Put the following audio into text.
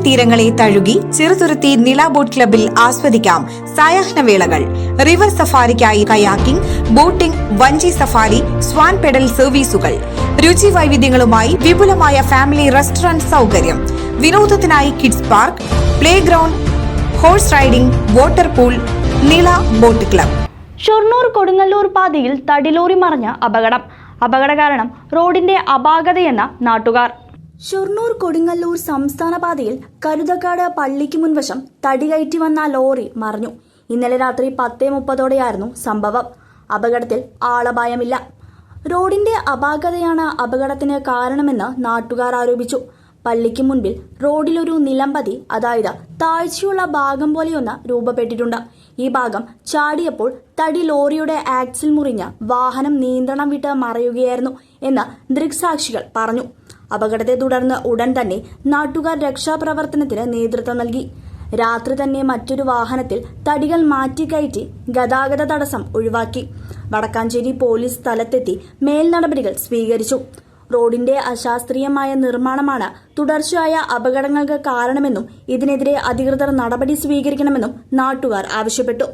തീരങ്ങളെ തഴുകി ചെറുതുരുത്തി നില ബോട്ട് ക്ലബിൽ ആസ്വദിക്കാം സായാഹ്നവേളകൾ. റിവർ സഫാരിക്കായി കയാക്കിംഗ്, ബോട്ടിംഗ്, വഞ്ചി സഫാരി, സ്വാൻ പെഡൽ സർവീസുകൾ. രുചി വൈവിധ്യങ്ങളുമായി വിപുലമായ ഫാമിലി റെസ്റ്റോറന്റ് സൗകര്യം. വിനോദത്തിനായി kids park, play ground, horse riding, water pool. നില ബോട്ട് ക്ലബ്. ഷൊർണൂർ കൊടുങ്ങല്ലൂർ പാതയിൽ തടിലോറി മറിഞ്ഞ അപകട കാരണം റോഡിന്റെ അപാകതയെന്ന നാട്ടുകാർ. ഷൊർണൂർ കൊടുങ്ങല്ലൂർ സംസ്ഥാന പാതയിൽ കരുതക്കാട് പള്ളിക്ക് മുൻവശം തടി കയറ്റി വന്ന ലോറി മറിഞ്ഞു. ഇന്നലെ രാത്രി 10:30 സംഭവം. അപകടത്തിൽ ആളപായമില്ല. റോഡിന്റെ അപാകതയാണ് അപകടത്തിന് കാരണമെന്ന് നാട്ടുകാർ ആരോപിച്ചു. പള്ളിക്ക് മുൻപിൽ റോഡിലൊരു നിലംപതി, അതായത് താഴ്ചയുള്ള ഭാഗം പോലെയൊന്ന് രൂപപ്പെട്ടിട്ടുണ്ട്. ഈ ഭാഗം ചാടിയപ്പോൾ തടി ലോറിയുടെ ആക്സിൽ മുറിഞ്ഞ് വാഹനം നിയന്ത്രണം വിട്ട് മറയുകയായിരുന്നു എന്ന് ദൃക്സാക്ഷികൾ പറഞ്ഞു. അപകടത്തെ തുടർന്ന് ഉടൻ തന്നെ നാട്ടുകാർ രക്ഷാപ്രവർത്തനത്തിന് നേതൃത്വം നൽകി. രാത്രി തന്നെ മറ്റൊരു വാഹനത്തിൽ തടികൾ മാറ്റിക്കയറ്റി ഗതാഗത തടസ്സം ഒഴിവാക്കി. വടക്കാഞ്ചേരി പോലീസ് സ്ഥലത്തെത്തി മേൽനടപടികൾ സ്വീകരിച്ചു. റോഡിന്റെ അശാസ്ത്രീയമായ നിർമ്മാണമാണ് തുടർച്ചയായ അപകടങ്ങൾക്ക് കാരണമെന്നും ഇതിനെതിരെ അധികൃതർ നടപടി സ്വീകരിക്കണമെന്നും നാട്ടുകാർ ആവശ്യപ്പെട്ടു.